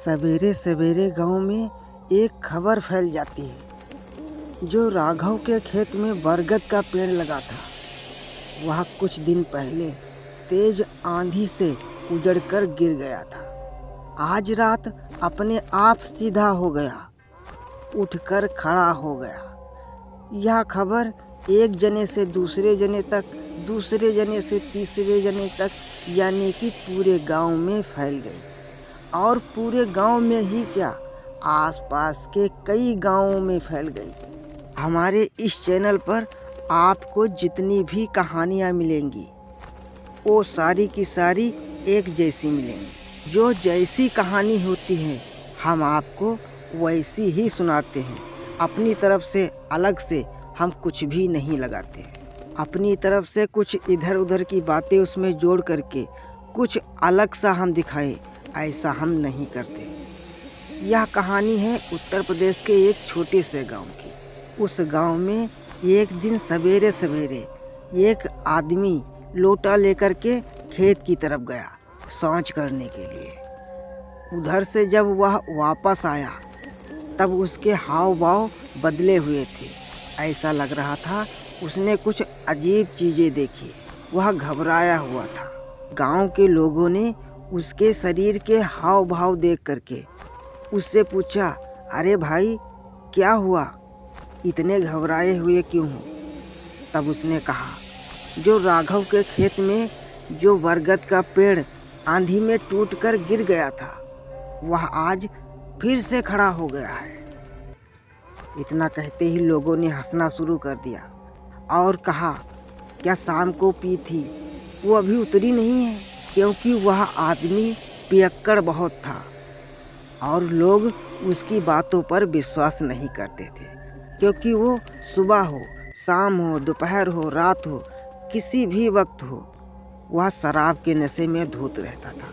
सवेरे सवेरे गांव में एक खबर फैल जाती है। जो राघव के खेत में बरगद का पेड़ लगा था, वह कुछ दिन पहले तेज आंधी से उजड़कर गिर गया था। आज रात अपने आप सीधा हो गया, उठकर खड़ा हो गया। यह खबर एक जने से दूसरे जने तक, दूसरे जने से तीसरे जने तक, यानी कि पूरे गांव में फैल गई। और पूरे गांव में ही क्या, आसपास के कई गांवों में फैल गई। हमारे इस चैनल पर आपको जितनी भी कहानियाँ मिलेंगी, वो सारी की सारी एक जैसी मिलेंगी। जो जैसी कहानी होती है, हम आपको वैसी ही सुनाते हैं। अपनी तरफ से अलग से हम कुछ भी नहीं लगाते। अपनी तरफ से कुछ इधर उधर की बातें उसमें जोड़ करके कुछ अलग सा हम दिखाएं, ऐसा हम नहीं करते। यह कहानी है उत्तर प्रदेश के एक छोटे से गांव की। उस गांव में एक दिन सवेरे सवेरे एक आदमी लोटा लेकर के खेत की तरफ गया शौच करने के लिए। उधर से जब वह वापस आया तब उसके हाव भाव बदले हुए थे। ऐसा लग रहा था उसने कुछ अजीब चीज़ें देखी। वह घबराया हुआ था। गांव के लोगों ने उसके शरीर के हाव भाव देख करके उससे पूछा, अरे भाई क्या हुआ, इतने घबराए हुए क्यों हो? तब उसने कहा, जो राघव के खेत में जो बरगद का पेड़ आंधी में टूटकर गिर गया था, वह आज फिर से खड़ा हो गया है। इतना कहते ही लोगों ने हंसना शुरू कर दिया और कहा, क्या शाम को पी थी, वो अभी उतरी नहीं है? क्योंकि वह आदमी पियक्कड़ बहुत था और लोग उसकी बातों पर विश्वास नहीं करते थे। क्योंकि वो सुबह हो, शाम हो, दोपहर हो, रात हो, किसी भी वक्त हो, वह शराब के नशे में धुत रहता था।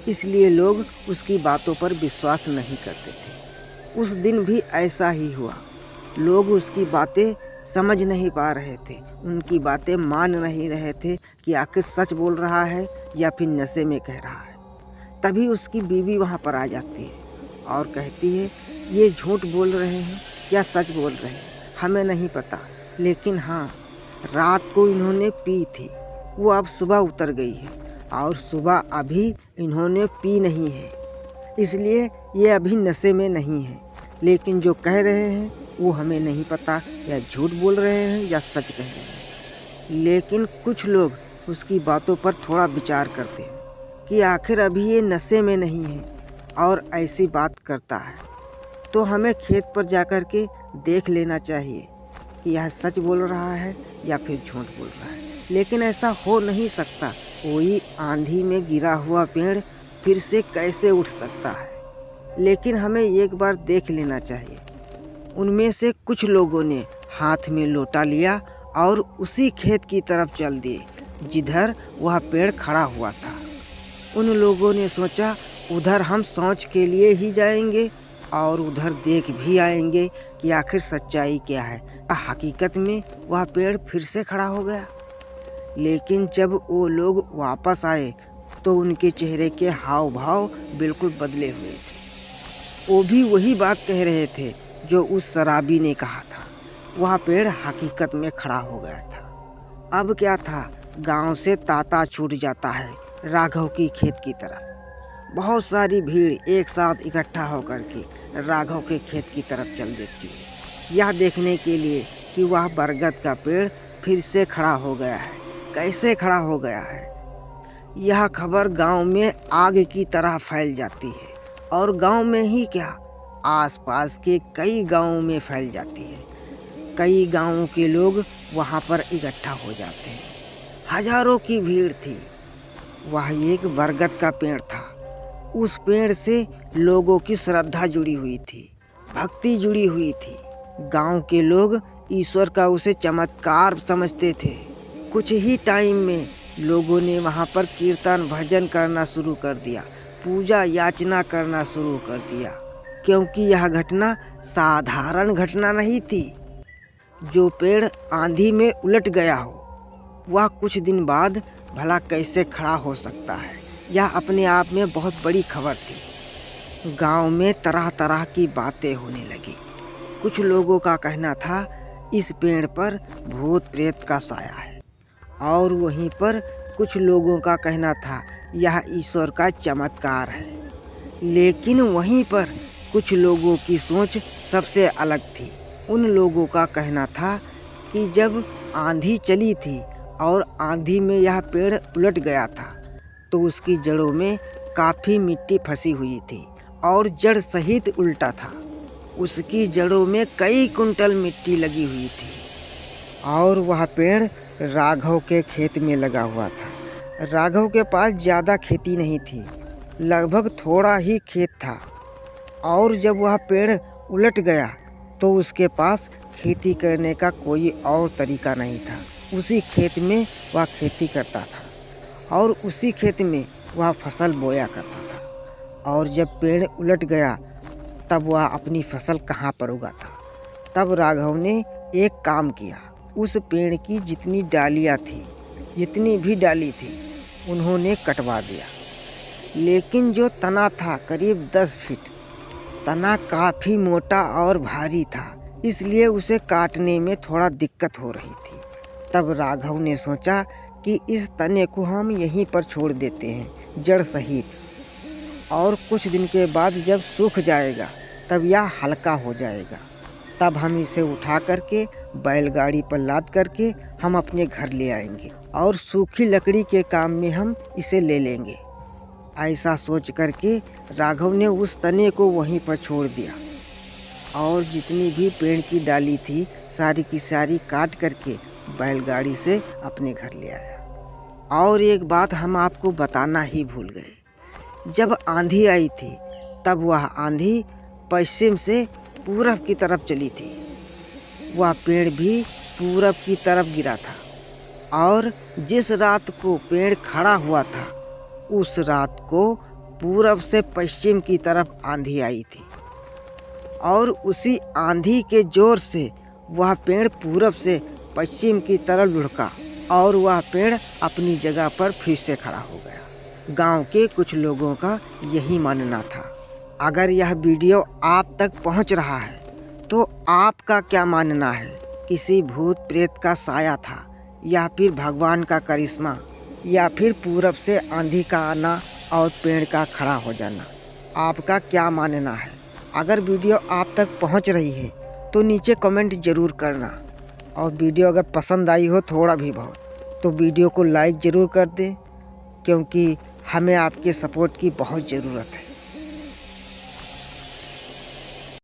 इसलिए लोग उसकी बातों पर विश्वास नहीं करते थे। उस दिन भी ऐसा ही हुआ। लोग उसकी बातें समझ नहीं पा रहे थे, उनकी बातें मान नहीं रहे थे कि आखिर सच बोल रहा है या फिर नशे में कह रहा है। तभी उसकी बीवी वहाँ पर आ जाती है और कहती है, ये झूठ बोल रहे हैं या सच बोल रहे हैं हमें नहीं पता, लेकिन हाँ, रात को इन्होंने पी थी, वो अब सुबह उतर गई है और सुबह अभी इन्होंने पी नहीं है, इसलिए ये अभी नशे में नहीं है। लेकिन जो कह रहे हैं वो हमें नहीं पता, या झूठ बोल रहे हैं या सच कह रहे हैं। लेकिन कुछ लोग उसकी बातों पर थोड़ा विचार करते हैं कि आखिर अभी ये नशे में नहीं है और ऐसी बात करता है, तो हमें खेत पर जाकर के देख लेना चाहिए कि यह सच बोल रहा है या फिर झूठ बोल रहा है। लेकिन ऐसा हो नहीं सकता। कोई आंधी में गिरा हुआ पेड़ फिर से कैसे उठ सकता है? लेकिन हमें एक बार देख लेना चाहिए। उनमें से कुछ लोगों ने हाथ में लोटा लिया और उसी खेत की तरफ चल दिए जिधर वह पेड़ खड़ा हुआ था। उन लोगों ने सोचा, उधर हम शौच के लिए ही जाएंगे और उधर देख भी आएंगे कि आखिर सच्चाई क्या है। हकीकत में वह पेड़ फिर से खड़ा हो गया। लेकिन जब वो लोग वापस आए तो उनके चेहरे के हाव भाव बिल्कुल बदले हुए थे। वो भी वही बात कह रहे थे जो उस शराबी ने कहा था। वह पेड़ हकीकत में खड़ा हो गया था। अब क्या था, गांव से तांता छूट जाता है राघव की खेत की तरफ। बहुत सारी भीड़ एक साथ इकट्ठा होकर के राघव के खेत की तरफ चल देती है, यह देखने के लिए कि वह बरगद का पेड़ फिर से खड़ा हो गया है। कैसे खड़ा हो गया है? यह खबर गांव में आग की तरह फैल जाती है और गांव में ही क्या, आसपास के कई गांवों में फैल जाती है। कई गांवों के लोग वहां पर इकट्ठा हो जाते हैं। हजारों की भीड़ थी। वह एक बरगद का पेड़ था। उस पेड़ से लोगों की श्रद्धा जुड़ी हुई थी, भक्ति जुड़ी हुई थी। गांव के लोग ईश्वर का उसे चमत्कार समझते थे। कुछ ही टाइम में लोगों ने वहां पर कीर्तन भजन करना शुरू कर दिया, पूजा याचना करना शुरू कर दिया। क्योंकि यह घटना साधारण घटना नहीं थी। जो पेड़ आंधी में उलट गया हो, वह कुछ दिन बाद भला कैसे खड़ा हो सकता है, यह अपने आप में बहुत बड़ी खबर थी। गांव में तरह तरह की बातें होने लगी। कुछ लोगों का कहना था इस पेड़ पर भूत प्रेत का साया है, और वहीं पर कुछ लोगों का कहना था यह ईश्वर का चमत्कार है। लेकिन वहीं पर कुछ लोगों की सोच सबसे अलग थी। उन लोगों का कहना था कि जब आंधी चली थी और आंधी में यह पेड़ उलट गया था तो उसकी जड़ों में काफ़ी मिट्टी फंसी हुई थी और जड़ सहित उल्टा था। उसकी जड़ों में कई कुंटल मिट्टी लगी हुई थी और वह पेड़ राघव के खेत में लगा हुआ था। राघव के पास ज़्यादा खेती नहीं थी, लगभग थोड़ा ही खेत था, और जब वह पेड़ उलट गया तो उसके पास खेती करने का कोई और तरीका नहीं था। उसी खेत में वह खेती करता था और उसी खेत में वह फसल बोया करता था, और जब पेड़ उलट गया तब वह अपनी फसल कहाँ पर उगाता। तब राघव ने एक काम किया। उस पेड़ की जितनी डालियाँ थी, जितनी भी डाली थी, उन्होंने कटवा दिया। लेकिन जो तना था करीब 10 फीट, तना काफ़ी मोटा और भारी था, इसलिए उसे काटने में थोड़ा दिक्कत हो रही थी। तब राघव ने सोचा कि इस तने को हम यहीं पर छोड़ देते हैं जड़ सहित, और कुछ दिन के बाद जब सूख जाएगा तब यह हल्का हो जाएगा। तब हम इसे उठा करके बैलगाड़ी पर लाद करके हम अपने घर ले आएंगे और सूखी लकड़ी के काम में हम इसे ले लेंगे। ऐसा सोच करके राघव ने उस तने को वहीं पर छोड़ दिया और जितनी भी पेड़ की डाली थी सारी की सारी काट करके बैलगाड़ी से अपने घर ले आया। और एक बात हम आपको बताना ही भूल गए, जब आंधी आई थी तब वह आंधी पश्चिम से पूरब की तरफ चली थी। वह पेड़ भी पूरब की तरफ गिरा था और जिस रात को पेड़ खड़ा हुआ था उस रात को पूरब से पश्चिम की तरफ आंधी आई थी, और उसी आंधी के जोर से वह पेड़ पूरब से पश्चिम की तरफ लुढ़का और वह पेड़ अपनी जगह पर फिर से खड़ा हो गया। गांव के कुछ लोगों का यही मानना था। अगर यह वीडियो आप तक पहुंच रहा है तो आपका क्या मानना है? किसी भूत प्रेत का साया था, या फिर भगवान का करिश्मा, या फिर पूरब से आंधी का आना और पेड़ का खड़ा हो जाना? आपका क्या मानना है? अगर वीडियो आप तक पहुंच रही है तो नीचे कमेंट ज़रूर करना, और वीडियो अगर पसंद आई हो थोड़ा भी बहुत तो वीडियो को लाइक ज़रूर कर दें, क्योंकि हमें आपके सपोर्ट की बहुत ज़रूरत है।